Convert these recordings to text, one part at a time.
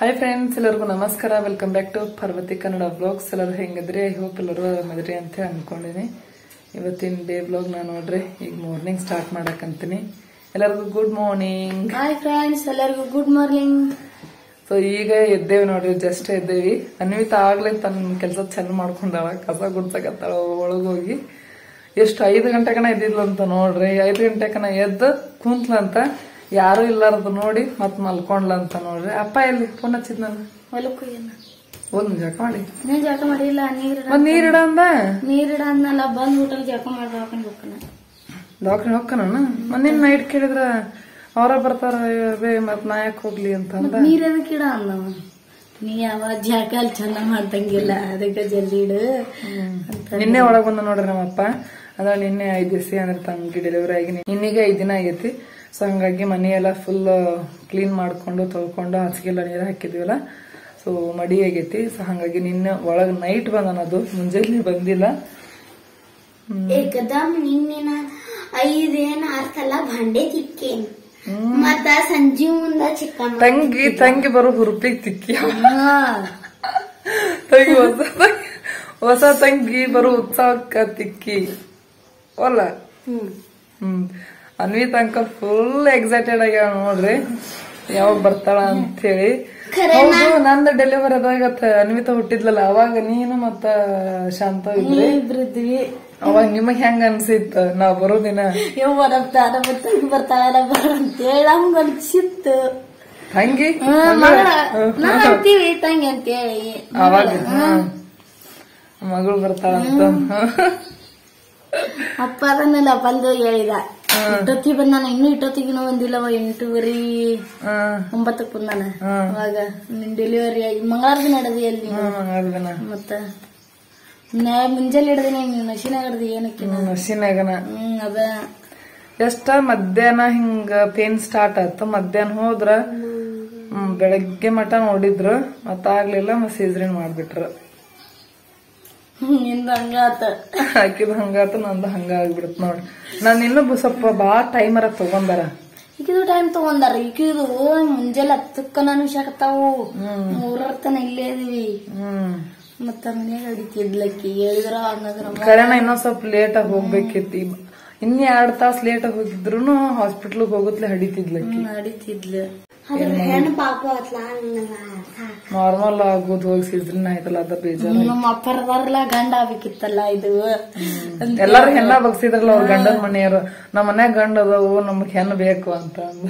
Hi friends, ಎಲ್ಲರಿಗೂ ನಮಸ್ಕಾರ. Welcome back to Parvathi Kannada blogs. ಎಲ್ಲರೂ ಹೆಂಗಿದ್ರಿ? ಐ ಹೋಪ್ ಎಲ್ಲರೂ ಆರಾಮಿದ್ರಿ ಅಂತ ಅನ್ಕೊಂಡಿನಿ. ಇವತ್ತಿನ ಡೇ ಬ್ಲಾಗ್ ನಾನು ನೋಡ್ರಿ ಈಗ ಮಾರ್ನಿಂಗ್ ಸ್ಟಾರ್ಟ್ ಮಾಡಕಂತೀನಿ. ಎಲ್ಲರಿಗೂ ಗುಡ್ ಮಾರ್ನಿಂಗ್. ಹಾಯ್ ಫ್ರೆಂಡ್ಸ್, ಎಲ್ಲರಿಗೂ ಗುಡ್ ಮಾರ್ನಿಂಗ್. ಸೊ ಈಗ ಎದ್ದೇವಿ ನೋಡ್ರಿ, ಜಸ್ಟ್ ಎದ್ದೇವಿ. ಅನ್ವಿತಾ ಆಗ್ಲೇ ತನ್ನ ಕೆಲಸ ಚಾಲು ಮಾಡ್ಕೊಂಡಾಳ, ಕಸ ಗುಡ್ಸಕತ್ತಾಳ ಒಳಗೋಗಿ. ಎಷ್ಟು 5 ಗಂಟೆಗನ ಎದ್ದಿದ್ಲಂತ ನೋಡ್ರಿ. 5 ಗಂಟೆಕನ ಎದ್ದು ಕುಂತ್ಲಂತ, ಯಾರು ಇಲ್ಲಾರದು ನೋಡಿ ಮತ್ ಮಲ್ಕೊಂಡ್ಲಂತ ನೋಡ್ರಿ. ಅಪ್ಪ ಎಲ್ಲಿ ಫೋನ್ ಹಚ್ಚಿದ್ನಲ್ಲ, ಹೊಲಕ್ಕೂ ಒಂದು ಜಕ ಮಾಡಿ ನೀನ್ ಜಳಕ ಮಾಡಿಲ್ಲ. ನೀರಿಡ ಅಂದ, ನೀರಿಡ ಅಂದಲ್ಲ, ಬಂದ್ ಹೋಟೆಲ್ ಜಳಕ ಮಾಡ್ಕೊಂಡು ಹೋಗ್ತಾನೆ. ಡಾಕ್ಟರ್ ಹೋಗ್ಕನ ಮೊನ್ನೆ ನೈಟ್ ಕೇಳಿದ್ರ ಅವರ ಬರ್ತಾರ ಮತ್ ನಾ ಯಾಕೆ ಹೋಗ್ಲಿ ಅಂತ ಅಂದ. ನೀರ್ ಅದಕ್ಕೆ ಇಡ ಅಂದವ. ನೀ ಯಾವ ಜಳಕ ಅಲ್ಲಿ ಚಂದ ಮಾಡ್ದಂಗಿಲ್ಲ, ಅದಕ್ಕೆ ಜಲ್ದಿ ಇಡು. ನಿನ್ನೆ ಒಳಗ್ ಬಂದ ನೋಡ್ರಿ ನಮ್ಮಪ್ಪ. ಅದ್ರ ನಿನ್ನೆ 5 ದಿವಸ ಅಂದ್ರೆ ತಂಗಿ ಡೆಲಿವರಿ ಆಗಿ ನಿನ್ನೆಗೆ 5 ದಿನ ಆಗೈತಿ. ಸೊ ಹಂಗಾಗಿ ಮನೆಯೆಲ್ಲ ಫುಲ್ ಕ್ಲೀನ್ ಮಾಡ್ಕೊಂಡು ತೊಳ್ಕೊಂಡು ಹಾಸಿಗೆಲ್ಲ ನೀರು ಹಾಕಿದ್ವಲ್ಲ, ಸೊ ಮಡಿ ಆಗೈತಿ. ಸೊ ಹಂಗಾಗಿ ನಿನ್ನೆ ಒಳಗ್ ನೈಟ್ ಬಂದನದು, ಮುಂಜಾನೆ ಬಂದಿಲ್ಲ. एकदम ನಿನ್ನೆ 5-6 ಸಲ ಭಾಂಡೆ ತಿಕ್ಕೇನ್, ಮತ್ತ ಸಂಜೆ ಮುಂದ ಚಿಕ್ಕ ತಂಗಿ ಬರೋ ಹುರುಪಿಗೆ ತಿಕ್ಕಿ, ತಂಗಿ ಹೊಸ ತಂಗಿ ಬರೋ ಉತ್ಸಾಹಕ್ಕ ತಿಕ್ಕಿ ಅಲ್ಲ. ಅನ್ವಿತ್ ಅಂಕಲ್ ಫುಲ್ ಎಕ್ಸೈಟೆಡ್ ಆಗ್ಯಾವ ನೋಡ್ರಿ, ಯಾವಾಗ ಬರ್ತಾಳ ಅಂತ ಹೇಳಿ. ಹೌದು, ನಂದು ಡೆಲಿವರಿ ಆದಾಗ ಅನ್ವಿತಾ ಹುಟ್ಟಿದ್ಲಲ್ಲ, ಅವಾಗ ನೀನು ಮತ್ತ ಶಾಂತ ಇದ್ವಿ. ಅವಾಗ ನಿಮಗ್ ಹೆಂಗ ಅನ್ಸಿತ್ತ ನಾ ಬರೋ ದಿನ? ತಂಗಿ ಬರ್ತಾಳ ಅಂತೇಳಿ ನಮ್ಗ ಅನ್ಸಿತ್ತು. ತಂಗಿ ನಾವ್ ಅಂತೀವಿ ತಂಗಿ ಅಂತೇಳಿ, ಅವಾಗ ಮಗಳು ಬರ್ತಾಳಂತ. ಅಪ್ಪ ಅದನ್ನೆಲ್ಲ ಬಂದು ಹೇಳಿದ. ಇಟ್ಟೊತ್ತಿಗೆ ಬಂದಾನ, ಇನ್ನು ಇಟ್ಟೊತ್ತಿಗಿನೂ ಬಂದಿಲ್ಲವ. 8:30 9ಕ್ಕೆ ಬಂದಾನ. ಅವಾಗ ನಿನ್ ಡೆಲಿವರಿ ಆಗಿ ಮಂಗಳವಾರ ದಿನ ಹಿಡದಿ ಅಲ್ಲಿ ಮತ್ತ ಮುಂಜಾನೆ ಹಿಡ್ದಿನ ನಶಿನಾಗ ಹಿಡ್ದಿ. ಏನಕ್ಕೆ ನಶಿನಾಗನ ಅದ ಎಷ್ಟ ಮಧ್ಯಾಹ್ನ ಹಿಂಗ ಪೇನ್ ಸ್ಟಾರ್ಟ್ ಆಯ್ತು. ಮಧ್ಯಾಹ್ನ ಹೋದ್ರ ಬೆಳಗ್ಗೆ ಮಟ ನೋಡಿದ್ರು, ಮತ್ತ ಆಗ್ಲಿಲ್ಲ, ಮತ್ ಸೀಸರಿನ್ ಮಾಡ್ಬಿಟ್ರ. ಹಾಕಿದ್ ಹಂಗಾತ, ನಂದು ಹಂಗ ಆಗ್ಬಿಡತ್ ನೋಡ್ರಿ. ನಾನ್ ಇನ್ನೂ ಸ್ವಲ್ಪ ಬಾಳ ಟೈಮರ ತಗೊಂಡಾರ. ಈಗಿದು ಟೈಮ್ ತಗೊಂಡಾರ. ಈಗಿದು ಮುಂಜಾನೆ 10ಕ್ಕ ನಾನು ಶಾಕತ್ತಾವು. 3 ತನ ಇಲ್ಲೇ ಇದೀವಿ. ಮತ್ತ ಮನ್ಯಾಗ ಅಡಿತಿದ್ಲಕ್ಕಿ ಹೇಳಿದ್ರ ಕರೆನ ಇನ್ನೊಂದ್ ಸ್ವಲ್ಪ ಲೇಟ್ ಆಗಿ ಹೋಗ್ಬೇಕಿತ್ತು. ಇನ್ನ 2 ತಾಸು ಲೇಟ್ ಆಗಿ ಹೋಗಿದ್ರು ಹಾಸ್ಪಿಟ್ಲ್ ಹೋಗತ್ಲೆ ಹಡಿತಿದ್ಲಕ್ಕಿ. ಅಡಿತಿದ್ಲು. ನಾರ್ಮಲ್ ಆಗೋದು ಹೋಗಿ ಸೀಸನ್ ಆಯ್ತಲ್ಲ, ಅದ ಬೇಜಾರು. ನಮ್ಮ ಅಪ್ಪರದಾರಲ್ಲ ಗಂಡ ಆಗ್ಬೇಕಿತ್ತಲ್ಲ ಇದು. ಎಲ್ಲಾರು ಹೆಣ್ಣ ಬಗ್ಸಿದ್ರಲ್ಲ ಅವ್ರ ಗಂಡನ ಮನೆಯವರು. ನಮ್ಮ ಮನ್ಯಾಗ ಗಂಡ ಅದಾವು, ನಮಗ್ ಹೆಣ್ಣು ಬೇಕು ಅಂತ ಅಂದ.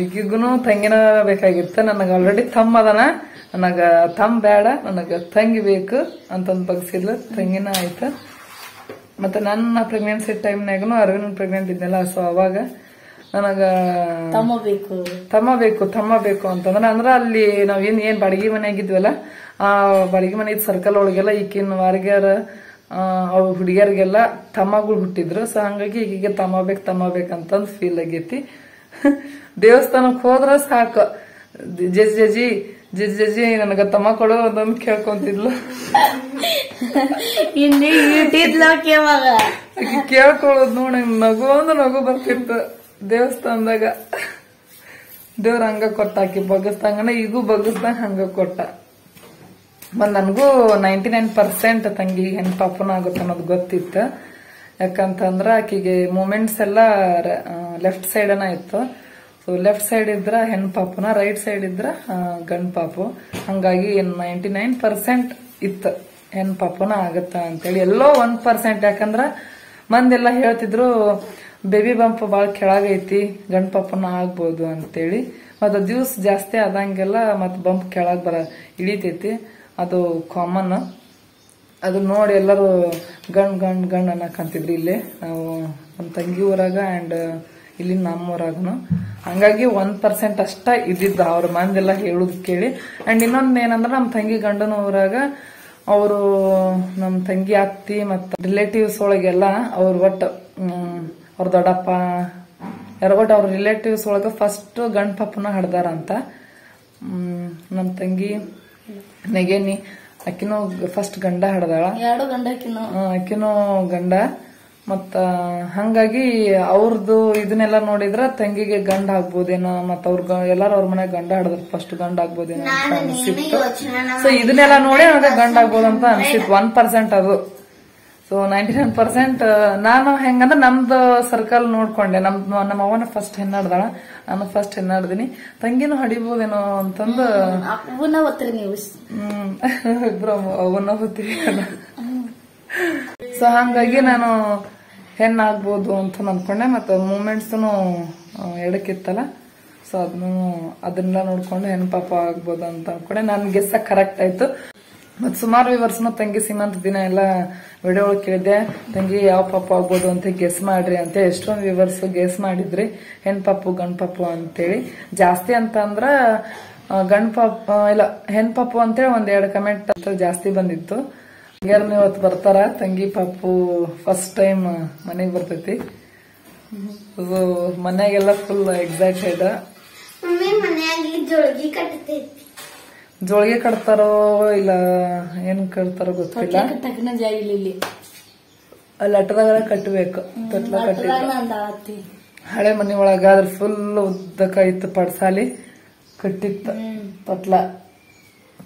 ಈಗಿಗೂ ತಂಗಿನ ಬೇಕಾಗಿತ್ತ. ನನಗ ಆಲ್ರೆಡಿ ತಮ್ಮ ಅದನ, ನನಗ ತಮ್ಮ ಬೇಡ, ನನಗ ತಂಗಿ ಬೇಕು ಅಂತಂದ್ ಬಗ್ಸಿದ್ಲು. ತಂಗಿನ ಆಯ್ತ. ಮತ್ತೆ ನನ್ನ ಪ್ರೆಗ್ನೆನ್ಸಿ ಟೈಮ್ನಾಗನು ಅರವಿಂದ್ ಪ್ರೆಗ್ನೆಂಟ್ ಇದ್ನಲ್ಲ, ಸೊ ಅವಾಗ ನನಗ ತಮ್ಮ ಬೇಕು ಅಂತಂದ್ರ, ಅಂದ್ರ ಅಲ್ಲಿ ನಾವ್ ಏನ್ ಬಾಡಿಗೆ ಮನೆಯಾಗಿದ್ವಲ್ಲ, ಆ ಬಾಡಿಗೆ ಮನೆ ಸರ್ಕಲ್ ಒಳಗೆಲ್ಲ ಈಕಿನ ವಾರಿಗ್ಯಾರ ಅವ್ರ ಹುಡುಗಿಯರಿಗೆಲ್ಲ ತಮ್ಮಗಳು ಹುಟ್ಟಿದ್ರು. ಸೊ ಹಂಗಾಗಿ ಈಗಿಗೆ ತಮ್ಮ ಬೇಕಂತಂದ್ ಫೀಲ್ ಆಗೈತಿ. ದೇವಸ್ಥಾನಕ್ ಹೋದ್ರ ಸಾಕು, ಜಜ್ಜಿ ನನಗ ತಮ್ಮ ಕೊಡೋ ಅದೊಂದು ಕೇಳ್ಕೊಂತಿದ್ಲು. ಕೇಳ್ಕೊಳ್ಳೋದು ನೋಡಿ ನಗು ಬರ್ತಿತ್ತು. ದೇವಸ್ಥಾನದಾಗ ದೇವ್ರ ಹಂಗ ಕೊಟ್ಟ, ಆಕಿ ಬಗಸ್ದಂಗನ ಈಗೂ ಬಗಸ್ದಂಗ ಹಂಗ ಕೊಟ್ಟ. ಮತ್ ನನಗೂ 99% ತಂಗಿ ಹೆಣ್ ಪಾಪನ ಆಗುತ್ತೆ ಅನ್ನೋದು ಗೊತ್ತಿತ್ತು. ಯಾಕಂತಂದ್ರ ಆಕಿಗೆ ಮೂಮೆಂಟ್ಸ್ ಎಲ್ಲ ಲೆಫ್ಟ್ ಸೈಡನ ಇತ್ತು. ಸೊ ಲೆಫ್ಟ್ ಸೈಡ್ ಇದ್ರ ಹೆಣ್ ಪಾಪನ, ರೈಟ್ ಸೈಡ್ ಇದ್ರ ಗಂಡ್ ಪಾಪು. ಹಂಗಾಗಿ 99% ಇತ್ತು ಹೆಣ್ ಪಾಪನ ಆಗತ್ತ ಅಂತೇಳಿ. ಎಲ್ಲೋ 1%, ಯಾಕಂದ್ರ ಮಂದೆಲ್ಲ ಹೇಳ್ತಿದ್ರು ಬೇಬಿ ಬಂಪ್ ಬಾಳ ಕೆಳಗೈತಿ, ಗಂಡ್ ಪಾಪನ ಆಗ್ಬೋದು ಅಂತೇಳಿ. ಮತ್ತ ದಿವ್ಸ ಜಾಸ್ತಿ ಆದಂಗೆಲ್ಲ ಮತ್ ಬಂಪ್ ಕೆಳಗ್ ಇಳಿತೈತಿ, ಅದು ಕಾಮನ್. ಅದು ನೋಡಿ ಎಲ್ಲರೂ ಗಂಡ್ ಅನ್ನಕಂತಿದ್ರಿ. ಇಲ್ಲೇ ನಾವು ನಮ್ ತಂಗಿ ಊರಾಗ ಅಂಡ್ ಇಲ್ಲಿ ನಮ್ಮೂರಾಗನು. ಹಂಗಾಗಿ 1% ಅಷ್ಟ ಇದ್ದಿದ್ದ ಅವ್ರ ಮಂದೆಲ್ಲ ಹೇಳುದ್ ಕೇಳಿ. ಅಂಡ್ ಇನ್ನೊಂದ್ ಏನಂದ್ರ ನಮ್ ತಂಗಿ ಗಂಡನ ಊರಾಗ ಅವರು ನಮ್ ತಂಗಿ ಅತ್ತಿ ಮತ್ತ ರಿಲೇಟಿವ್ಸ್ ಒಳಗೆಲ್ಲ ಅವ್ರ ಒಟ್ಟು ಅವ್ರ ದೊಡ್ಡಪ್ಪ ಯಾರು ಅವ್ರ ರಿಲೇಟಿವ್ಸ್ ಒಳಗ ಫಸ್ಟ್ ಗಂಡ್ ಪಾಪನ ಹಡ್ದಾರಂತ. ನಮ್ ತಂಗಿ ನೆಗೆನಿ ಅಕ್ಕಿನೂ ಫಸ್ಟ್ ಗಂಡ ಹಡ್ದಾಳ. ಎರಡು ಗಂಡ ಅಕ್ಕಿನೂ ಗಂಡ. ಮತ್ತ ಹಂಗಾಗಿ ಅವ್ರದ್ದು ಇದನ್ನೆಲ್ಲ ನೋಡಿದ್ರ ತಂಗಿಗೆ ಗಂಡ ಆಗ್ಬೋದೇನೋ ಮತ್ತ ಎಲ್ಲಾರು ಅವ್ರ ಮನೆ ಗಂಡ ಆಡಿದ್ರ ಫಸ್ಟ್ ಗಂಡ ಆಗ್ಬೋದೇನೋ ಅಂತ ಅನ್ಸಿತ್ತು. ಸೊ ಇದನ್ನೆಲ್ಲ ನೋಡಿ ನನಗೆ ಗಂಡ ಆಗ್ಬೋದು ಅಂತ ಅನ್ಸಿತ್ತು. 1% ಅದು. ಸೊ 99% ನಾನು ಹೆಂಗಂದ್ರೆ ನಮ್ದು ಸರ್ಕಲ್ ನೋಡ್ಕೊಂಡೆ. ನಮ್ಮ ಅವನ ಫಸ್ಟ್ ಹೆಣ್ಣಾಡ್ದಾಳ, ನಾನು ಫಸ್ಟ್ ಹೆಣ್ಣಾಡ್ದೀನಿ, ತಂಗಿನೂ ಹಡಿಬೋದೇನೋ ಅಂತಂದು ಇಬ್ರು ಅವನ್ನ ಹೋಗ್ತೀವಿ. ಸೊ ಹಂಗಾಗಿ ನಾನು ಹೆಣ್ಣಾಗ್ಬೋದು ಅಂತ ಅನ್ಕೊಂಡೆ. ಮತ್ತ ಮೂಮೆಂಟ್ಸ್ನು ಎಡಕ್ಕಿತ್ತಲ್ಲ, ಸೊ ಅದನ್ನೆಲ್ಲ ನೋಡ್ಕೊಂಡು ಹೆಣ್ಣು ಪಾಪ ಆಗ್ಬೋದು ಅಂತ ಅನ್ಕೊಂಡೆ. ನನ್ ಗೆಸ್ ಕರೆಕ್ಟ್ ಆಯ್ತು. ಮತ್ ಸುಮಾರು ವಿವರ್ಸ್ನ ತಂಗಿ ಸೀಮಂತ ದಿನ ಎಲ್ಲ ವಿಡಿಯೋ ಒಳಗೆ ಕೇಳಿದೆ, ತಂಗಿ ಯಾವ ಪಾಪ ಆಗ್ಬೋದು ಅಂತ ಗೆಸ್ ಮಾಡ್ರಿ ಅಂತ. ಎಷ್ಟೊಂದು ವಿವರ್ಸ್ ಗೆಸ್ ಮಾಡಿದ್ರಿ ಹೆಣ್ ಪಾಪು ಗಂಡ್ ಪಾಪು ಅಂತೇಳಿ. ಜಾಸ್ತಿ ಅಂತ ಅಂದ್ರ ಗಂಡ್ ಪಾಪ ಇಲ್ಲ ಹೆಣ್ ಪಾಪು ಅಂತೇಳಿ 1-2 ಕಮೆಂಟ್ ಅಂತ ಜಾಸ್ತಿ ಬಂದಿತ್ತು. ಹಂಗಾರ ಇವತ್ತು ಬರ್ತಾರ ತಂಗಿ ಪಾಪು ಫಸ್ಟ್ ಟೈಮ್ ಮನೆಗ್ ಬರ್ತೈತಿ. ಮನ್ಯಾಗೆಲ್ಲ ಫುಲ್ ಎಕ್ಸೈಟೆಡ್. ಜೋಳಿಗೆ ಕಟ್ತಾರೋ ಇಲ್ಲ ಏನ್ ಕಟ್ತಾರೋ ಗೊತ್ತಿಲ್ಲ. ಅಲ್ಲಿ ಅಟ್ಟದಾಗ ಕಟ್ಟಬೇಕು. ತೊಟ್ಲ ಕಟ್ಟಿ ಹಳೆ ಮನಿ ಒಳಗ ಅದ್ರ ಫುಲ್ ಉದ್ದಕ ಇತ್ತು ಪಡ್ಸಾಲಿ ಕಟ್ಟಿತ್ತ ತೊಟ್ಲ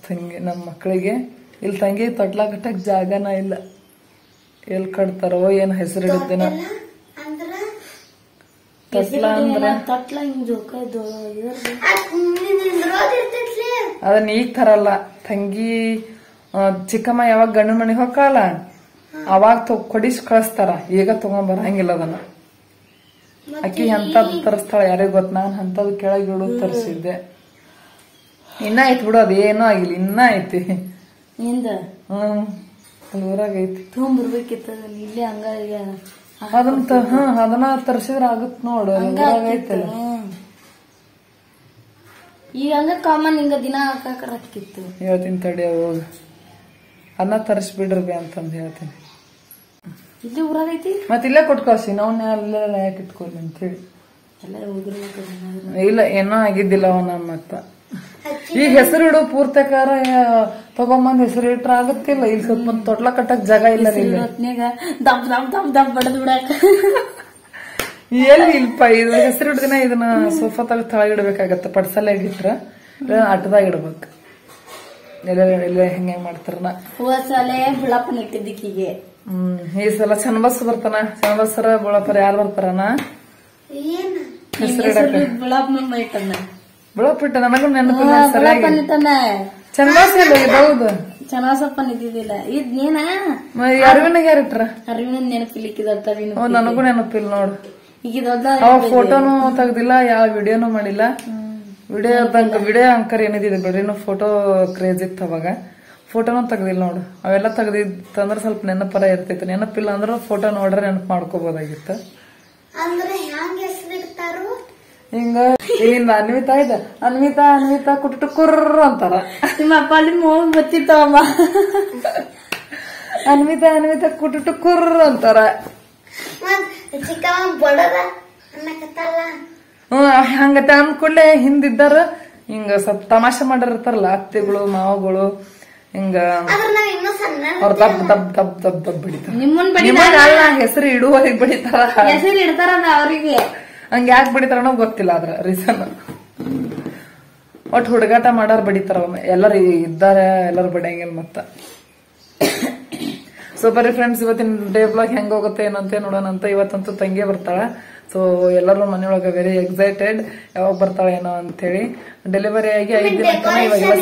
ತಂಗಿ ನಮ್ಮ ಮಕ್ಕಳಿಗೆ. ಇಲ್ಲಿ ತಂಗಿ ತೊಟ್ಲ ಕಟ್ಟಕ್ ಜಾಗನ ಇಲ್ಲ. ಎಲ್ ಕಟ್ತಾರೋ ಏನ್ ಹೆಸರಿಡುತ್ತೇನ. ತೊಟ್ಲ ಅಂದ್ರ ಅದನ್ನ ಈಗ ತರಲ್ಲ ತಂಗಿ. ಚಿಕ್ಕಮ್ಮ ಯಾವಾಗ ಗಂಡು ಮನೆಗೆ ಹೋಗಲ್ಲ ಅವಾಗ ಕೊಡಿಸ್ ಕಳಿಸ್ತಾರ. ಈಗ ತಗೊಂಡ್ ಬರಂಗಿಲ್ಲ ಅದನ್ನ. ಅಕ್ಕಿ ಎಂತದ್ ತರಿಸ್ತಾಳ ಯಾರಿಗ ಗೊತ್ತ. ನಾನ್ ಅಂತದ್ ಕೆಳಗೆ ಇಡು ತರಿಸಿದ್ದೆ. ಇನ್ನ ಐತಿ ಬಿಡು, ಅದೇನೂ ಆಗಿಲ್ಲ, ಇನ್ನ ಐತಿ. ಊರಾಗ ಐತಿ ತಗೊಂಡ್ಬರ್ಬೇಕಿತ್ತ ಇಲ್ಲಿ. ಹಂಗ ಅದನ್ನ ತರ್ಸಿದ್ರ ಆಗತ್ ನೋಡು. ಐತಲ್ಲ ಈಗ ಹಂಗ ಕಾಮನ್ ಹಿಂಗ ದಿನ ಹಾಕಿತ್ತು. ಹೇಳ್ತೀನಿ ತಡಿ, ಅವಾಗ ಅನ್ನ ತರಿಸ್ಬಿಡ್ರಿ ಅಂತಂದ್ ಹೇಳ್ತೀನಿ. ಇಲ್ಲಿ ಊರಾಗ ಐತಿ ಮತ್ ಇಲ್ಲೇ ಕೊಟ್ಕಳ್ಸಿ. ನಾವ್ ಅಲ್ಲೆಲ್ಲ ಯಾಕೆ ಇಟ್ಕೊಳಿ ಅಂತ ಹೇಳಿ. ಇಲ್ಲ ಏನೋ ಆಗಿದ್ದಿಲ್ಲ ಅವನ. ಮತ್ತ ಈಗ ಹೆಸರು ಇಡು ಪೂರ್ತಕಾರ ತಗೊಂಬಂದ್ ಹೆಸರು ಇಟ್ರ ಆಗತ್ತಿಲ್ಲ. ಇಲ್ಲಿ ಸ್ವಲ್ಪ ತೊಟ್ಲ ಕಟ್ಟಕ್ ಜಾಗ ಇಲ್ಲ. ದಮ್ ದಮ್ ದಮ್ ದಮ್ ಬಡದ್ ಬಿಡಾಕ ಎಲ್ಲಿ ಇಲ್ಪ. ಇದು ಹೆಸರು ಹಿಡ್ದಿನ ಇದನ್ನ ಸೋಫಾ ತಳಗಿಡ್ಬೇಕಾಗತ್ತ. ಪಡ್ಸಲಾಗಿಟ್ರ ಅಟ್ಟದಾಗ ಇಡ್ಬೇಕು. ಎಲ್ಲ ಹೆಂಗ ಮಾಡ್ತಾರನ. ಹೂವಸಾಲೆ ಬುಳಪ್ಪನ ಇಟ್ಟಿದ್ದಕ್ಕಿಗೆ. ಈ ಸಲ ಚನ್ನಬಸ್ ಬರ್ತಾನ. ಚನ್ನಬಸ್ಸರ ಬುಳಪ್ಪರ ಯಾರು ಬರ್ತಾರನ ಹೆಸರು ಇಡಕ. ಬುಳಪ್ಪ ಇಟ್ಟ ನನಗೂ ನೆನಪಿಲ್ಲ ಸರಿಯಾಗಿ. ಚನ್ನಬಸ್ ಇಲ್ಲ ಹೌದು. ಚನ್ನಬಸಪ್ಪನ ಇದ್ದಿದ್ದಿಲ್ಲ. ಇದ್ ನೀನ ಅರವಿಂದ ಯಾರಿಟ್ರ? ಅರವಿಂದ ನೆನಪಿಲಿಕ್ಕಿದ. ನನಗೂ ನೆನಪಿಲ್ಲ ನೋಡು. ಈಗ ಅವ ಫೋಟೋನು ತೆಗ್ದಿಲ್ಲ, ಯಾವ ವಿಡಿಯೋನು ಮಾಡಿಲ್ಲ. ವಿಡಿಯೋ ಅಂಕರ್ ಏನಿದೆ ಬಿಡ್ರಿ, ಫೋಟೋ ಕ್ರೇಜ್ ಇತ್ತು ಅವಾಗ. ಫೋಟೋನು ತೆಗ್ದಿಲ್ಲ ನೋಡು. ಅವೆಲ್ಲ ತೆಗ್ದಿತ್ತಂದ್ರ ಸ್ವಲ್ಪ ನೆನಪರ ಇರ್ತೈತಿ. ನೆನಪಿಲ್ಲ ಅಂದ್ರ ಫೋಟೋ ನೋಡ್ರೆ ನೆನಪು ಮಾಡ್ಕೋಬಹುದಾಗಿತ್ತು. ಹಿಂಗ ಇಲ್ಲಿಂದ ಅನ್ವಿತಾ ಇದ್ದ ಅನ್ವಿತಾ ಅನ್ವಿತಾ ಕುಟ್ಟು ಕುರ್ರ ಅಂತಾರ. ನಿಮ್ಮ ಅಪ್ಪ ಅಲ್ಲಿ ಮೂಗ್ ಗೊತ್ತಿತ್ತವಮ್ಮ. ಅನ್ವಿತಾ ಅನ್ವಿತಾ ಕುಟ್ಟು ಕುರ್ರ ಅಂತಾರ. ಹಂಗತ ಅಂದ್ಕೊಳ್ಳೆ ಹಿಂದಿದ್ದಾರ ಹಿಂಗ ಸ್ವಲ್ಪ ತಮಾಷೆ ಮಾಡಿರ್ತಾರಲ್ಲ ಅತ್ತೆಗಳು ಮಾವಗಳು. ಹಿಂಗ ಅವ್ರ ದಬ್ ದಬ್ ದಬ್ ದಬ್ ದಬ್ ಬಡಿತಾರ. ಹೆಸರು ಇಡುವವರಿಗೆ ಬಡಿತಾರ. ಹೆಸರು ಇಡ್ತಾರ ಅವ್ರಿಗೆ. ಹಂಗ ಯಾಕೆ ಬಡಿತಾರ ಅನ್ನೋ ಗೊತ್ತಿಲ್ಲ ಅದ್ರ ರೀಸನ್. ಒಟ್ಟು ಹುಡುಗಾಟ ಮಾಡಾರ ಬಡಿತಾರ. ಎಲ್ಲರೂ ಇದ್ದಾರೆ, ಎಲ್ಲರೂ ಬಡಿಯಂಗಿಲ್ಲ. ಮತ್ತ ಸೊ ಬರೀ ಫ್ರೆಂಡ್ಸ್, ಇವತ್ತಿನ ಡೇ ಬ್ಲಾಗ್ ಹೆಂಗ ಹೋಗುತ್ತೆ ಏನಂತ ನೋಡೋಣ ಅಂತ. ಇವತ್ತಂತೂ ತಂಗಿ ಬರ್ತಾಳ. ಸೊ ಎಲ್ಲರೂ ಮನೆಯೊಳಗ ವೆರಿ ಎಕ್ಸೈಟೆಡ್ ಯಾವಾಗ ಬರ್ತಾಳೆ ಏನೋ ಅಂತ ಹೇಳಿ. ಡೆಲಿವರಿ ಆಗಿ 5 ದಿನಕ್ಕನ ಇವಾಗೆಲ್ಲ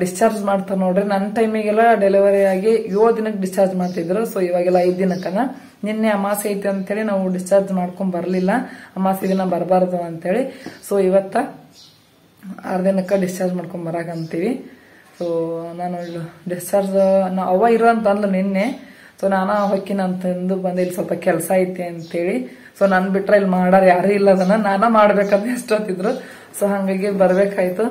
ಡಿಸ್ಚಾರ್ಜ್ ಮಾಡ್ತಾರ ನೋಡ್ರಿ. ನನ್ನ ಟೈಮಿಗೆಲ್ಲ ಡೆಲಿವರಿ ಆಗಿ 7 ದಿನಕ್ಕೆ ಡಿಸ್ಚಾರ್ಜ್ ಮಾಡ್ತಿದ್ರು. ಸೊ ಇವಾಗೆಲ್ಲ 5 ದಿನಕ್ಕನ. ನಿನ್ನೆ ಅಮಾಸೆ ಐತಿ ಅಂತೇಳಿ ನಾವು ಡಿಸ್ಚಾರ್ಜ್ ಮಾಡ್ಕೊಂಡ್ ಬರ್ಲಿಲ್ಲ. ಅಮಾಸೆ ದಿನ ಬರಬಾರ್ದು ಅಂತೇಳಿ. ಸೊ ಇವತ್ತ 6 ದಿನಕ್ಕ ಡಿಸ್ಚಾರ್ಜ್ ಮಾಡ್ಕೊಂಡ್ ಬರಾಕಂತೀವಿ. ಸೊ ನಾನು ಡಿಸ್ಚಾರ್ಜ್ ಅವ್ವ ಇರೋ ಅಂತ ಅಂದ್ಲು ನಿನ್ನೆ. ಸೊ ನಾನ ಹೊಕ್ಕಿನ ಅಂತಂದು ಬಂದ. ಇಲ್ಲಿ ಸ್ವಲ್ಪ ಕೆಲಸ ಐತಿ ಅಂತೇಳಿ. ಸೊ ನನ್ ಬಿಟ್ರೆ ಇಲ್ಲಿ ಮಾಡಾರ ಯಾರು ಇಲ್ಲ. ಅದನ್ನ ನಾನ ಮಾಡ್ಬೇಕಂತ ಎಷ್ಟೊತ್ತಿದ್ರು. ಸೊ ಹಂಗಾಗಿ ಬರ್ಬೇಕಾಯ್ತು.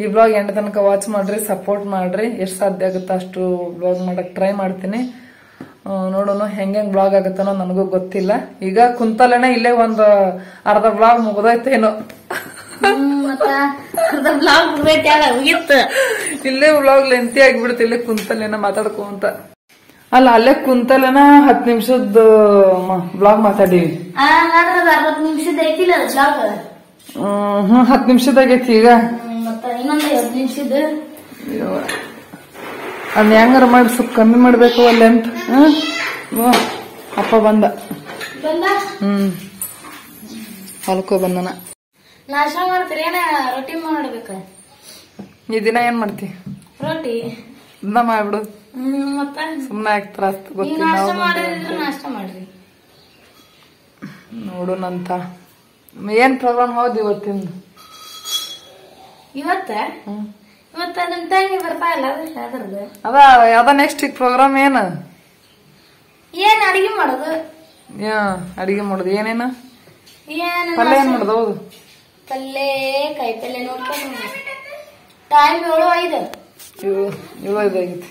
ಈ ಬ್ಲಾಗ್ ಎಂಡ್ ತನಕ ವಾಚ್ ಮಾಡ್ರಿ, ಸಪೋರ್ಟ್ ಮಾಡ್ರಿ. ಎಷ್ಟು ಸಾಧ್ಯ ಆಗುತ್ತೋ ಅಷ್ಟು ಬ್ಲಾಗ್ ಮಾಡಕ್ ಟ್ರೈ ಮಾಡ್ತೀನಿ. ನೋಡೋಣ ಹೆಂಗ್ ಬ್ಲಾಗ್ ಆಗತ್ತನೋ ನನಗೂ ಗೊತ್ತಿಲ್ಲ. ಈಗ ಕುಂತಲೇನೆ ಇಲ್ಲೇ ಒಂದು ಅರ್ಧ ಬ್ಲಾಗ್ ಮುಗ್ದೈತೇನೋ. ಇಲ್ಲೇ ಬ್ಲಾಗ್ ಲೆಂತಿ ಆಗ್ಬಿಡುತ್ತೆ. ಇಲ್ಲೇ ಕುಂತಲೇನ ಮಾತಾಡ್ಕೊಂತ ಅಲ್ಲ ಅಲ್ಲೇ ಕುಂತಲೇನ 10 ನಿಮಿಷದ ಬ್ಲಾಗ್ ಮಾತಾಡೀವಿ. 60 ನಿಮಿಷದ ಐತಿಲ್ಲ ಬ್ಲಾಗ್. 10 ನಿಮಿಷದಾಗೈತಿ ಈಗ. ಮತ್ತ ಇನ್ನೊಂದು 10 ನಿಮಿಷದ ಅದ್ ಹೆಂಗಾರ ಮಾಡಿ ಸ್ವಲ್ಪ ಕಮ್ಮಿ ಮಾಡ್ಬೇಕು ಅಲ್ಲೇ ಅಂತ. ಅಪ್ಪ ಬಂದ. ಹೊಲಕ್ಕೋ ಬಂದನ. ನಾಷ್ಟ ಮಾಡ್ತೀರಿ ಏನ ರೊಟ್ಟಿ ಮಾಡ್ಬೇಕ? ಈ ದಿನ ಏನ್ ಮಾಡ್ತಿ? ರೊಟ್ಟಿ ದಿನ ಮಾಡ್ಬಿಡು. ಮತ್ತ ಸುಮ್ನೆ ಆಗ್ತಾರ ಗೊತ್ತಿಲ್ಲ. ನಾಷ್ಟ ಮಾಡ್ರಿ ನೋಡೋಣಂತ. ಏನ್ ಪ್ರೋಗ್ರಾಮ್ ಹೌದು ಇವತ್ತಿಂದ? ಇವತ್ತ ನಮ್ ತಂಗಿ ಬರ್ತಾ ಇಲ್ಲ ಅದ್ರದ್ದು. ಅದ ನೆಕ್ಸ್ಟ್ ಈಗ ಪ್ರೋಗ್ರಾಮ್ ಏನ? ಏನ್ ಅಡಿಗೆ ಮಾಡೋದು? ಅಡಿಗೆ ಮಾಡೋದು ಏನೇನ? ಪಲ್ಯ ಏನ್ ಮಾಡೋದು? ಹೌದು ಪಲ್ಯ ಕಾಯಿ ಪಲ್ಯ ನೋಡ್ಕೊಂಡು ಟೈಮ್ 7:05. 7:05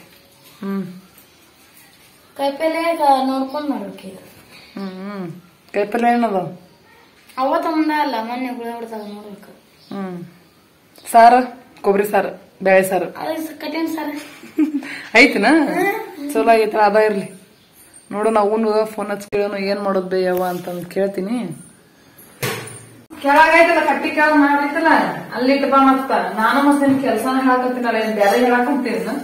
ಕಾಯಿ ಪಲ್ಯ ನೋಡ್ಕೊಂಡ್ ಮಾಡ್ಬೇಕ. ಕಾಯಿ ಪಲ್ಯ ಏನದ? ಅವತ್ತ ಮುಂದ ಅಲ್ಲ ಮೊನ್ನೆ ಗುಳೆ ಹೊಡ್ದಾಗ ನೋಡ್ಬೇಕು. ಸಾರು ಕೊಬ್ಬರಿ ಸಾರು ಬೇಳೆ ಸಾರು ಕಠಿಣ ಸಾರು ಐತಿನ? ಚಲೋ ಆಗೈತ್ರ. ಅದ ಇರ್ಲಿ ನೋಡು. ನಾವು ಫೋನ್ ಹಚ್ಚಿ ಕೇಳೋಣ ಏನ್ ಮಾಡೋದ್ ಬೇಯವ ಅಂತಂದ್ ಕೇಳ್ತೀನಿ. ಕೆಳಗೈತಲ್ಲ ಕಟ್ಟಿ ಕೆಳಗ್ ಮಾಡೈತಲ್ಲ ಅಲ್ಲಿಟ್ಟು ಬಾ. ಮತ್ತ ನಾನು ಮಸ್ತ್ ನಿನ್ ಕೆಲ್ಸಾನ ಹೇಳಕತ್ತೀನಲ್ಲ, ಏನ್ ಬೇರೆ ಹೇಳಾಕಂತೀನಿ.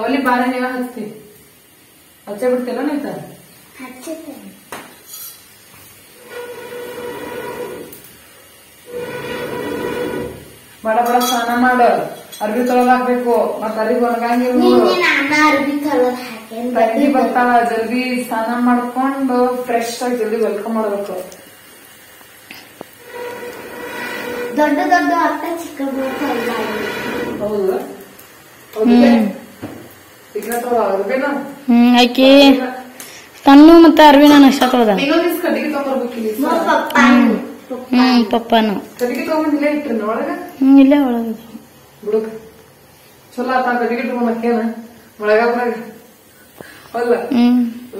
ಒಲಿ ಬಾಳೆ ನೀವ ಹಚ್ತಿ ಹಚ್ಚೆ ಬಿಡ್ತಿಲ್ಲ ನೀತ? ಬಡ ಬಡ ಸ್ನಾನ ಮಾಡ. ಅರ್ಬಿ ತೊಳದ್ ಹಾಕ್ಬೇಕು. ಮತ್ತ ಅರಿಬಿ ಒಣಗಂಗಿಲ್ಲ. ತಂಗಿ ಬರ್ತಾಳ. ಜಲ್ದಿ ಸ್ನಾನ ಮಾಡ್ಕೊಂಡು ಫ್ರೆಶ್ ಆಗಿ ಜಲ್ದಿ ವೆಲ್ಕಮ್ ಮಾಡ್ಬೇಕು. ದೊಡ್ಡ ದೊಡ್ಡ ಅರ್ಥ ಚಿಕ್ಕ ಹೌದು. ಆಕಿ ತನ್ನು ಮತ್ತ ಅರ್ವಿನ ನಷ್ಟ ತೊಳ್ದ. ಕಟ್ಟಿಗೆ ತಗೊಂಡ್ಬರ್ಬೇಕಿಲ್ಲ. ಪಪ್ಪನು ಕಟ್ಟಿಗೆ ತಗೊಂಡಿಲ್ಲ ಇಟ್ರಿ ಒಳಗ. ಇಲ್ಲೇ ಒಳಗ ಬಿಡುಕ ಚಲೋ ಆತ. ಕಟ್ಟಿಗೆ ತಗೊಂಡಕ್ಕೇನ ಒಳಗ ಬರಾಗ ಅಲ್ಲ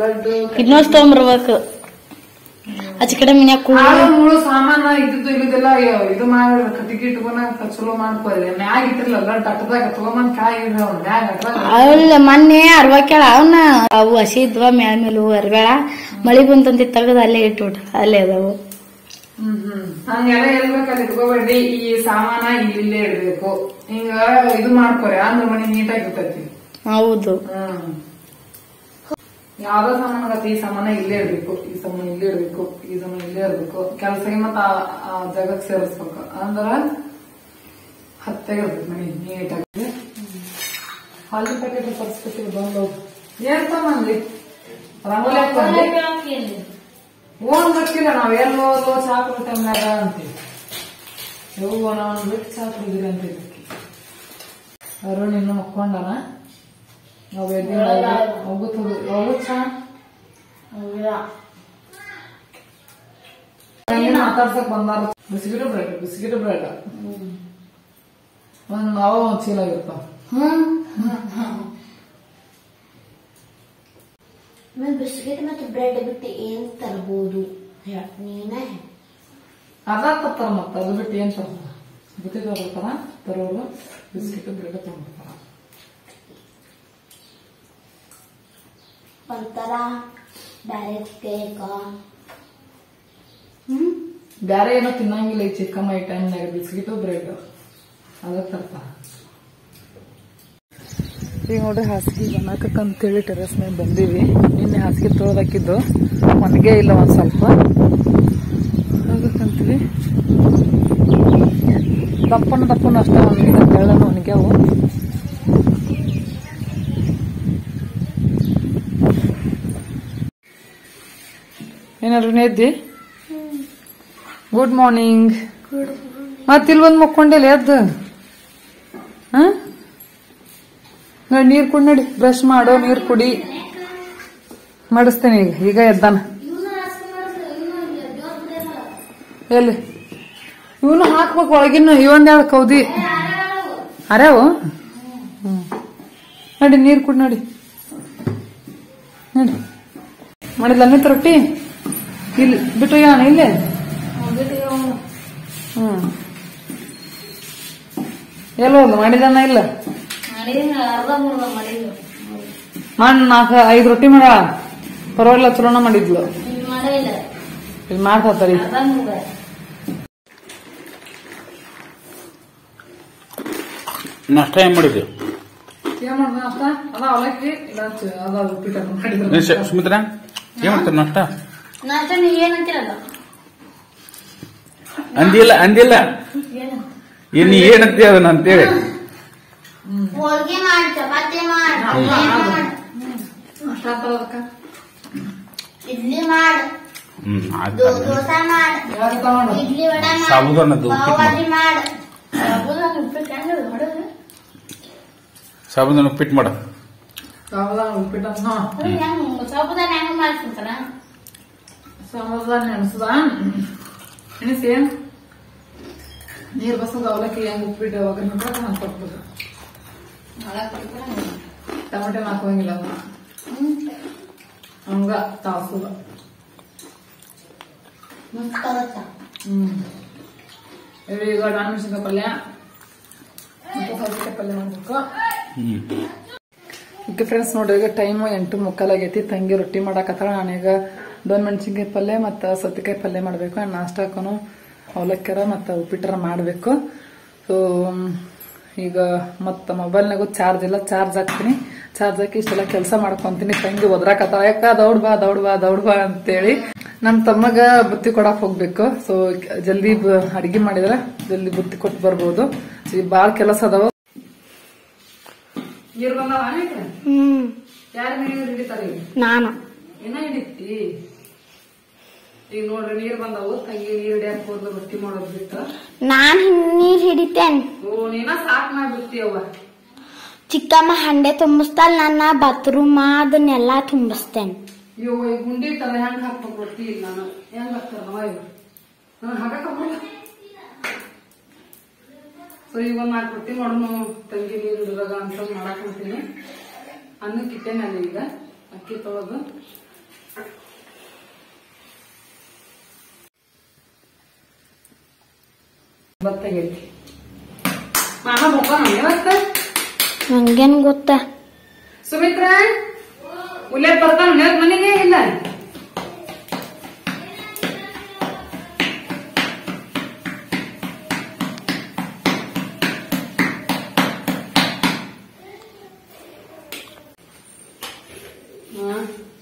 ಲಡ್ಡು ಇನ್ನೊಂದು ತಗೊಂಬರ್ಬೇಕು. ಆಚೆ ಕಡೆ ಮಿನ್ಯಾಕ ಮುಳು ಸಾಮಾನ ಇದ್ದು ಇಲ್ಲದೆಲ್ಲ ಇದು ಮಾಡಿ ಕಟ್ಟಿಗೆ ಇಟ್ಕೊಂಡ ಚಲೋ ಮಾಡ್ಕೋರಿ. ಮ್ಯಾಗ ಇಟ್ಟಿರ್ಲಲ್ಲ ಟಟ್ಟದಾಗ ತಗೊಂಬಂದ್ ಕಾಯಿ ಇಡ್ರಿ. ಅವ್ನ ಮ್ಯಾಗ ಅಲ್ಲ ಮೊನ್ನೆ ಅರ್ವಾಕ್ಯಾಳ ಅವನ್ನ. ಅವು ಹಸಿ ಇದ್ವ ಮ್ಯಾಲ ಮೇಲೂ ಅರ್ಬ್ಯಾಳ. ಮಳಿ ಬಂತಂತ ತೆಗದ ಅಲ್ಲೇ ಇಟ್ಬಿಟ್ಟ. ಅಲ್ಲೇ ಅದಾವು. ಹಂಗೆಲ್ಲ ಹೇಳ್ಬೇಕಲ್ಲಿ ಇಟ್ಕೋಬೇಡ್ರಿ. ಈ ಸಾಮಾನ ಇಲ್ಲೇ ಇಡ್ಬೇಕು. ಹಿಂಗ ಇದು ಮಾಡ್ಕೋರಿ. ಅಂದ್ರ ಮನಿ ನೀಟಾಗಿರ್ತೈತಿ. ಹೌದು. ಯಾವ್ದೋ ಸಾಮಾನ ಆಗತ್ತೆ. ಈ ಸಾಮಾನ ಇಲ್ಲೇ ಇಡ್ಬೇಕು, ಈ ಸಾಮಾನ ಇಲ್ಲೇ ಇಡ್ಬೇಕು, ಈ ಸಾಮಾನ ಇಲ್ಲೇ ಇರ್ಬೇಕು. ಕೆಲಸಕ್ಕೆ ಮತ್ತ ಆ ಜಾಗಕ್ಕೆ ಸೇರಿಸ್ಬೇಕು. ಅಂದ್ರ ಹತ್ತಾಗಿರ್ಬೇಕು ಮನಿ ನೀಟಾಗಿ. ಹಾಲಿ ಪ್ಯಾಕೆಟ್ ಪರಿಸ್ಥಿತಿ ಬಂದು ಏನ್ ತಗೊಂಡ್ಲಿ? ರಂಗೋಲಿ ಹಾಕೊಂಡ್ಲಿ ಓನ್ ಗೊತ್ತಿಲ್ಲ. ನಾವ್ ಎಲ್ಲೋ ಚಾ ಕುಡಿತಾಗ ಅಂತೀವಿ. ಇವು ನಾವ್ ಬಿಟ್ಟು ಚಾ ಕುಡಿದಿರಿ ಅಂತ ಇದಕ್ಕೆ. ಅರುಣ್ ಇನ್ನು ಮಕ್ಕೊಂಡನ. ಮಾತಾಡ್ಸಕ್ ಬಂದಾರ. ಬಿಸ್ಕಿಟ್ ಬ್ರೆಡ್ ಒಂದ್ ಚೀಲ ಆಗಿರ್ತಾವ. ಬಿಸ್ಕಿಟ್ ಮತ್ತೆ ಬ್ರೆಡ್ ಬಿಟ್ಟು ಏನ್ ತರಬಹುದು? ನೀನೇ ಅದ ತರ್ತಾರ. ಮತ್ತ ಅದು ಬಿಟ್ಟು ಏನ್ ತರ್ತಾರ? ಬುತ್ತಿ ತಗೊಳ್ತಾರ ತರೋರು. Biscuit bread ತಗೊಂಡ್ಬರ್ತಾರ. ಒಂಥರ ಡೈರೆಕ್ಟ್ ಕೇಕ್. ಬ್ಯಾರೆ ಏನೋ ತಿನ್ನಂಗಿಲ್ಲ ಈ ಚಿಕ್ಕಮ್ಮ ಈ ಟೈಮ್ನಾಗ. ಬಿಸ್ಕಿಟ್ ಬ್ರೆಡ್ ಅದ ತರ್ತಾರ. ಈಗ ನೋಡ್ರಿ ಹಾಸಿಗೆ ಬನ್ನಾಕಂತೇಳಿ ಟೆರೆಸ್ ಮೇಲೆ ಬಂದೀವಿ. ನಿನ್ನೆ ಹಾಸಿಗೆ ತೊಳೆದಾಕಿದ್ದು ಒಣಗೇ ಇಲ್ಲ ಒಂದ್ ಸ್ವಲ್ಪ. ಹೋಗಕ್ಕಂತೀವಿ. ದಪ್ಪನ ಅಷ್ಟೇ ಒಣಗಿದ. ತೆಳ್ಳನು ಒಣಗ್ಯಾವು. ಏನಾದ್ರು ಎದ್ದಿ? Good morning. ಮತ್ತಿಲ್ವಂದ್ ಮಕ್ಕೊಂಡಿಲ್ಲ ಎದ್ದು. ನೀರ್ ಕುಡಿ ನಡಿ. ಬ್ರಷ್ ಮಾಡೋ ನೀರ್ ಕುಡಿ. ಮಾಡಿಸ್ತೇನೆ ಈಗ ಎದ್ದಾನ. ಎಲ್ಲಿ ಇವನು ಹಾಕ್ಬೇಕು ಒಳಗಿನ. ಇವೊಂದೆರಡು ಕೌದಿ ಅರ್ಯಾವು. ನಡಿ ನೀರ್ ಕುಡಿ ನಡಿ. ನಡಿ ಮಾಡಿಲ್ಲ ಅನ್ನಿತ್ ರೊಟ್ಟಿ ಇಲ್ಲಿ ಬಿಟ್ಟು ಯಾನ ಇಲ್ಲೇ. ಎಲ್ಲ ಒಂದು ಮಾಡಿದಾನ ಇಲ್ಲ ಅರ್ಧ ಮುರ್ಧ ಮಾಡಿದ್ವಿ. ಮಾಡಿ 4-5 ರೊಟ್ಟಿ ಮಾಡ ಪರವಾಗಿಲ್ಲ, ಚಲೋನ ಮಾಡಿದ್ಲು. ಇಲ್ಲಿ ಮಾಡೇ ಇಲ್ಲ, ಇಲ್ಲಿ ಮಾಡ್ತಾರಿ. ಅರ್ಧ ಮುರ್ಧ. ನಾಷ್ಟ ಏನ್ ಮಾಡಿದ್ವಿ? ಏನ್ ಮಾಡ್ದ ನಾಷ್ಟ? ಅದ ಅವಲಕ್ಕಿ ಅದ ಉಪ್ಪಿಟ್ಟು ಮಾಡಿದ್ರು. ಸುಮಿತ್ರಾ ಏನ್ ಮಾಡ್ತಾರ ನಾಷ್ಟ? ನಾಷ್ಟ ನೀವ್ ಏನಂತೀರಲ್ಲ? ಅಂದಿಲ್ಲ ಏನು? ನೀ ಏನಂತೀಯ ಅದನ್ನ ಅಂತೇಳಿ. ಹೋಳ್ಗೆ ಮಾಡಿ, ಚಪಾತಿ ಮಾಡಿ, ಇಡ್ಲಿ ಮಾಡಿ, ದೋಸೆ ಮಾಡಿ, ಇಡ್ಲಿ ವಡೆ ಮಾಡಿ, ಸಾಬುದಾನದ್ದು ಪಾವಭಾಜಿ ಮಾಡಿ. ಉಪ್ಪಿಟ್ಟು ಹೆಂಗ್ ಮಾಡೋದು? ಸಾಬುದಾನ ಉಪ್ಪಿಟ್ಟು ಮಾಡ. ಉಪ್ಪಿಟ್ಟು ಸಾಬುದಾನ ಹೆಂಗ್ ಮಾಡ್ತಿರ್ತಾರ? ಸಾಬುದಾನ ನೆನಸದ ಎಣಿಸಿ ನೀರ್ ಬಸದ ಅವಲಕ್ಕಿ ಹೆಂಗ್ ಉಪ್ಪಿಟ್ಟು ಒಗ್ಗರಣೆ ಹಂಗೆ ಕೊಟ್ಬೋದು. ಟೊಮೆಟೊ ಹಾಕೋಂಗಿಲ್ಲ ಹಂಗ ತಾಸದ. ಈಗ ಮೆಣಸಿನಕಾಯಿ ಪಲ್ಯ ಮತ್ತೆ ಸೌತೆಕಾಯಿ ಪಲ್ಯ ಮಾಡ್ಬೇಕು. ಈಗ ಫ್ರೆಂಡ್ಸ್ ನೋಡ್ರಿ, ಈಗ ಟೈಮ್ 8:45 ಆಗೈತಿ. ತಂಗಿ ರೊಟ್ಟಿ ಮಾಡಾಕತ್ತಾಳ. ನಾನೀಗ ದೊನ್ ಮೆಣಸಿನ್ಕಾಯಿ ಪಲ್ಯ ಮತ್ತ ಸೌತೆಕಾಯಿ ಪಲ್ಯ ಮಾಡ್ಬೇಕು. ನಾಷ್ಟ ಹಾಕೋನು ಅವಲಕ್ಕಿರ ಮತ್ತ ಉಪ್ಪಿಟ್ಟರ ಮಾಡ್ಬೇಕು. ಸೊ ಈಗ ಮತ್ತ ಮೊಬೈಲ್ನಾಗೂ ಚಾರ್ಜ್ ಇಲ್ಲ, ಚಾರ್ಜ್ ಹಾಕ್ತೀನಿ. ಚಾರ್ಜ್ ಹಾಕಿ ಇಷ್ಟೆಲ್ಲ ಕೆಲಸ ಮಾಡ್ಕೊಂತೀನಿ. ತಂಗಿ ಒದ್ರಾಕತ್ತಾಳ, ಯಾಕ ದೌಡ್ ಬಾ ಅಂತೇಳಿ. ನಮ್ ತಮ್ಮಗ ಬುತ್ತಿ ಕೊಡಾಕ್ ಹೋಗ್ಬೇಕು. ಸೊ ಜಲ್ದಿ ಅಡಿಗೆ ಮಾಡಿದ್ರ ಜಲ್ದಿ ಬುತ್ತಿ ಕೊಟ್ಟು ಬರ್ಬೋದು. ಬಾಳ್ ಕೆಲಸ ಅದಾವ. ನೀರ್ ಬಂದಾವ? ಯಾರ ನೀರು ಹಿಡಿತಾರ? ನಾನು ಏನ ಹಿಡಿತಿ? ಈಗ ನೋಡ್ರಿ ನೀರ್ ಬಂದಾವು. ತಂಗಿ ನೀರ್ ಹಿಡಿಯಾಕ ಹೋದ್ಲು ರೊಟ್ಟಿ ಮಾಡೋದ್ ಬಿಟ್ಟು. ನಾನ್ ನೀರ್ ಹಿಡಿತೇನ್. ಓ ನೀನ ಸಾಕ್ ಮಾಡ್ಬಿಡ್ತಿ ಅವ್ವ. ಚಿಕ್ಕಮ್ಮ ಹಂಡೆ ತುಂಬಿಸ್ತಾಳ, ನನ್ನ ಬಾತ್ರೂಮ್ ಅದನ್ನೆಲ್ಲಾ ತುಂಬಿಸ್ತೇನೆ. ಇವ್ ಗುಂಡಿ ತರ ಹೆಂಗ್ ಹಾಕ್ಬೇಕು ರೊಟ್ಟಿ? ಇಲ್ಲ ನಾನು ಹೆಂಗ್ ಹಾಕ್ತಾರ ಇವ್ ನಾನು ಹಾಕಕ್ ಸೊ ಈಗ 4 ರೊಟ್ಟಿ ಮಾಡೋನು. ತಂಗಿ ನೀರು ಹಿಡಿದಾಗ ಅಂತ ಮಾಡಾಕ್ ಹೋಗ್ತೀನಿ. ಅನ್ನಕ್ಕೆ ಇಟ್ಟೇನೆ ಅಲ್ಲಿ. ಈಗ ಅಕ್ಕಿ ತೊಳೆದು ಬತ್ತಾಗೈತಿ. ಮಾಮ ಬರ್ತಾನ ಇವತ್ತ? ನಂಗೇನ್ ಗೊತ್ತ? ಸುಮಿತ್ರಾ ಉಲ್ಲೇಖ ಬರ್ತಾನ ಮನೆಗೆ? ಇಲ್ಲ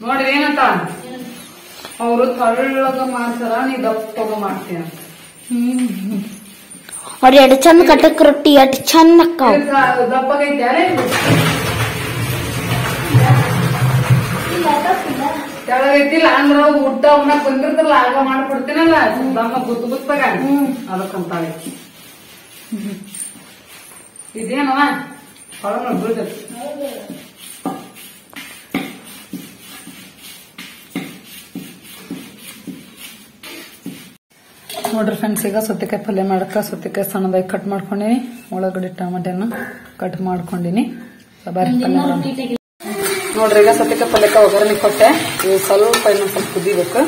ನೋಡ್ರಿ ಏನಂತ, ಅವರು ತಳ್ಳಗ ಮಾಡ್ತಾರ, ನೀ ದಪ್ಪ ಮಾಡ್ತೀಯ. ಅವ್ರ ಎಡ್ ಚಂದ ಕಟಕ್ ರೊಟ್ಟಿ ಎಟ್ ಚಂದ ಅಕ್ಕಾವ. ದಪ್ಪಗೈತಿ ಅಲ್ಲೇ ಕೆಳಗೈತಿಲ್ಲ ಅಂದ್ರ ಊಟ ಉಣ್ಣಕ್ ಬಂದಿರ್ತಲ್ಲ ಆಗ ಮಾಡ್ಕೊಡ್ತೀನಲ್ಲ ದಮ್ಮ ಗುತ್ತಾಗ ಅದಕ್ಕಂತಾಳೆ. ಇದೇನವ ಹೊಳ ಬೀಳ್ತೈತಿ. ನೋಡ್ರಿ ಫ್ರೆಂಡ್ಸ್, ಈಗ ಸೌತೆಕಾಯಿ ಪಲ್ಯ ಮಾಡಕ ಸೌತೆಕಾಯಿ ಸಣ್ಣದಾಗಿ ಕಟ್ ಮಾಡ್ಕೊಂಡಿನಿ. ಉಳ್ಳಾಗಡ್ಡಿ ಟೊಮೆಟೆನ ಕಟ್ ಮಾಡ್ಕೊಂಡಿನಿ. ಬಾರಿ ಪಲ್ಯ ನೋಡ್ರಿ, ಈಗ ಸೌತೆಕಾಯಿ ಪಲ್ಯಕ್ಕೆ ಒಗ್ಗರಣೆ ಕೊಟ್ಟೆ. ಇವು ಸ್ವಲ್ಪ ಇನ್ನೊಂದು ಸ್ವಲ್ಪ ಕುದಿಬೇಕು.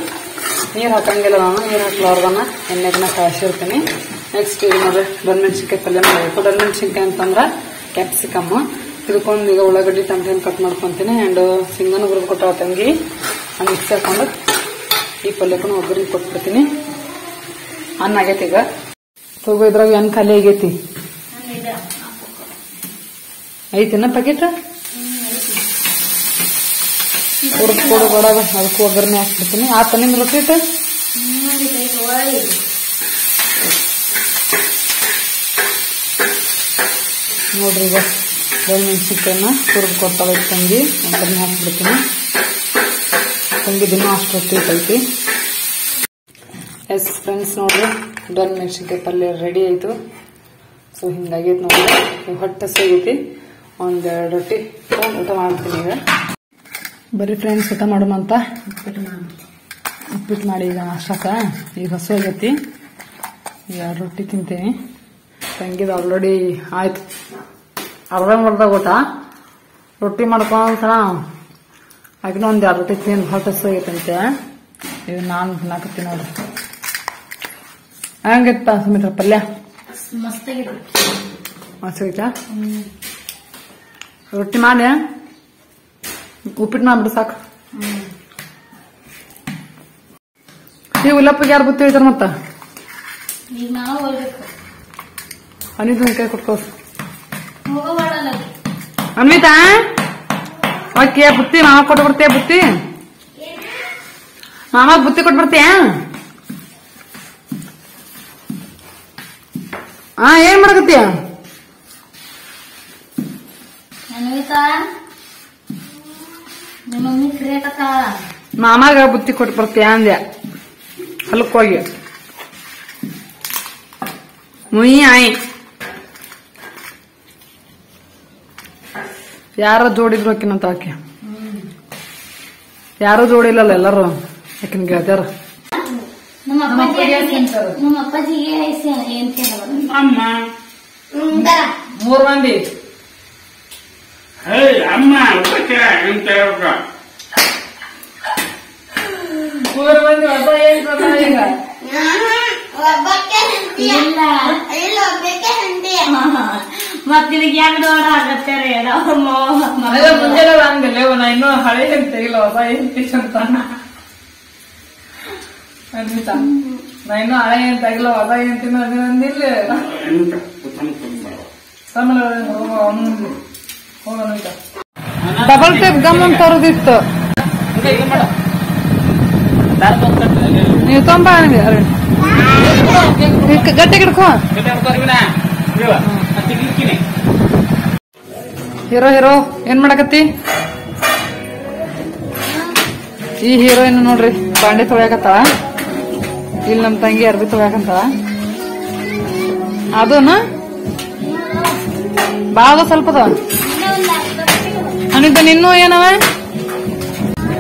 ನೀರ್ ಹಾಕಂಗಿಲ್ಲ ನಾನು, ನೀರ್ ಹಾಕ್ಲಾರ್ದನ್ನ ಎಣ್ಣೆಗನ್ನ ಕಾಯಿಸಿರ್ತೀನಿ. ನೆಕ್ಸ್ಟ್ ಈಗ ನೋಡ್ರಿ ದೊಡ್ಡ ಮೆಣಸಿನ್ಕಾಯಿ ಪಲ್ಯ ಮಾಡಬೇಕು. ದೊಡ್ಡ ಮೆಣಸಿನ್ಕಾಯಿ ಅಂತಂದ್ರ ಕ್ಯಾಪ್ಸಿಕಮ್. ಇದಕ್ಕೊಂದು ಈಗ ಉಳ್ಳಾಗಡ್ಡಿ ಟೊಮೆಟೆನ ಕಟ್ ಮಾಡ್ಕೊಂತೀನಿ. ಅಂಡ್ ಸಿಂಗನ ಹುರಿದು ಕೊಟ್ಟ ತಂಗಿ ಮಿಕ್ಸಿ ಹಾಕೊಂಡು ಈ ಪಲ್ಯಕ್ಕೂ ಒಗ್ಗರಣೆ ಕೊಟ್ಬಿಡ್ತೀನಿ. ಅನ್ನ ಆಗೈತಿ. ಈಗ ಹೋಗೋ ಇದ್ರಾಗ ಏನ್ ಖಾಲಿ ಆಗೈತಿ? ಐತಿನ ಪ್ಯಾಕೆಟ್? ಹುರಿದು ಕೊಡು ಬಡಗ, ಅದಕ್ಕೂ ಒಗ್ಗರಣೆ ಹಾಕ್ಬಿಡ್ತೀನಿ. ಆತ ನಿಮ್ ರೊಟ್ಟಿ ನೋಡ್ರಿ. ಈಗ ದೊಡ್ಡ ಮೆಣಸಿನ್ಕಾಯಿನ ಹುರಿದು ಕೊಡ್ತಾಳೆ ತಂಗಿ, ಒಗ್ಗರಣೆ ಹಾಕ್ಬಿಡ್ತೀನಿ. ತಂಗಿ ದಿನ ಅಷ್ಟು ರೊಟ್ಟಿ ಐತಿ. ಎಸ್ ಫ್ರೆಂಡ್ಸ್, ನೋಡ್ರಿ ದೊಡ್ಡ ಮೆಣಸಿನ್ಕಾಯಿ ಪಲ್ಯ ರೆಡಿ ಆಯ್ತು. ಸೊ ಹಿಂಗಾಗೈತಿ ನೋಡ್ರಿ. ಹೊಟ್ಟೆ ಸಿಗೈತಿ. 1-2 ರೊಟ್ಟಿ ಊಟ ಮಾಡ್ತೀನಿ. ಈಗ ಬರೀ ಫ್ರೆಂಡ್ಸ್ ಊಟ ಮಾಡೋಣ ಅಂತ ಉಪ್ಪಿಟ್ಟು ಮಾಡಿ ಈಗ ನಾಷ್ಟಕ್ಕ. ಈಗ ಹಸು ಆಗೈತಿ. 2 ರೊಟ್ಟಿ ತಿಂತೀನಿ. ತಂಗಿದ ಆಲ್ರೆಡಿ ಆಯ್ತು, ಅರ್ಧ ಊಟ. ರೊಟ್ಟಿ ಮಾಡ್ಕೊಂಡ್ಸಣ ಆಗಿನ 1-2 ರೊಟ್ಟಿ ತಿಂದು ಹೊಟ್ಟೆ ಹಸು ಆಗೈತಂತೆ. ಈಗ ನಾನು ತಿನ್ನಾಕತ್ತೀನಿ ನೋಡ್ರಿ. ಹಂಗಿತ್ತ ಸುಮಿತ್ರ ಪಲ್ಯ? ಮಸ್ತಾಗಿದೆ. ಮೊಸರಿಕ ರೊಟ್ಟಿ ಮಾಡಿ ಉಪ್ಪಿಟ್ಟು ಮಾಡ್ಬಿಡು ಸಾಕು. ಈ ಉಲ್ಲಪ್ಪಿಗೆ ಯಾರು ಬುತ್ತಿ ಹೇಳ್ತಾರ ಮತ್ತ ಈಗ ನಾವು ಹೋಗ್ಬೇಕು. ಅನಿತ ಕೈ ಕೊಟ್ಕೋ. ಹೋಗಬೇಡಲ್ಲ. ಅನ್ವಿತಾ ಓಕೆ ಬುತ್ತಿ ಮಾಮ ಕೊಟ್ಟು ಬರ್ತೀಯ ಬುತ್ತಿ ಮಾಮ ಬುತ್ತಿ ಕೊಟ್ಟು ಬರ್ತೀಯ. ಹಾ ಏನ್ ಮಾಡಕತ್ತೀಯ? ಅನ್ವಿತಾ ನಿಮ್ಮ ಮಮ್ಮಿ ಕರಿಯಕತ್ತಾಳ. ಮಾಮಾಗ ಬುತ್ತಿ ಕೊಟ್ಟು ಬರ್ತೀಯ ಅಂದ್ಯ ಹೊಲಕ್ ಹೋಗಿ. ಮುಯಿ ಆಯ್ ಯಾರ ಜೋಡಿದ್ರು ಆಕಿನಂತ ಆಕೆ ಯಾರು ಜೋಡಿಲ್ಲಲ್ಲ ಎಲ್ಲರೂ ಆಕಿನ ಗೆಳತಿಯರ. ನಮ್ಮ ಅಪ್ಪಾಜಿಗೆ ಏನ್ ಅಮ್ಮ ಮೂರ್ ಮಂದಿ ಅಮ್ಮ ಊಟಕ್ಕೆ ಎಂತ ಹೇಳ್ಬೇಕ? ಮೂರ್ ಮಂದಿ ಹೊಸ ಏನ್ ಗೊತ್ತಾ ಈಗ ಮತ್ತ ಹೆಂಗ್ ನೋಡ ಆಗತ್ತಾರೆ ಮುಂಜಾನೆ ಹಂಗಲ್ಲ ನಾ ಇನ್ನೂ ಹಳೆ ಏನ್ ತೆಗಿಲ್ಲ ಹೊಸ ಏನ್ ಅಂತ ಅನ್ವಿತಾ ನಾ ಇನ್ನೂ ಹಳೆ ಏನ್ ತೆಗಿಲ್ಲ ಹೊಸ ಏನ್ ತಿನ್ನ ಅಂದಿಲ್ಲ. ಡಬಲ್ ಟೇಪ್ ಗಮ್ ಅಂತ ತರೋದಿತ್ತು ನೀವು ತೊಂಬ ಗಟ್ಟಿ ಗಿಡ್ಕೋ. ಹೀರೋ ಏನ್ ಮಾಡಕತ್ತಿ? ಈ ಹೀರೋಯಿನ್ ನೋಡ್ರಿ ಬಾಂಡೆ ತೊಳ್ಯಾಕತ್ತಾಳ. ಇಲ್ಲಿ ನಮ್ ತಂಗಿ ಅರ್ಬಿ ತೊಳ್ಯಾಕಂತಾಳ. ಅದನ ಬಾಳ ಸ್ವಲ್ಪ ಅದಾವ. ಅನಿತ ನಿನ್ನೂ ಏನವ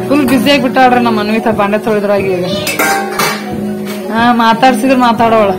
ಫುಲ್ ಬ್ಯುಸಿ ಆಗಿ ಬಿಟ್ಟಾಳ್ರಿ ನಮ್ಮ ಅನ್ವಿತಾ ಬಾಂಡೆ ತೊಳೆದ್ರಾಗಿ. ಈಗ ಹಾ ಮಾತಾಡ್ಸಿದ್ರ ಮಾತಾಡೋಳ.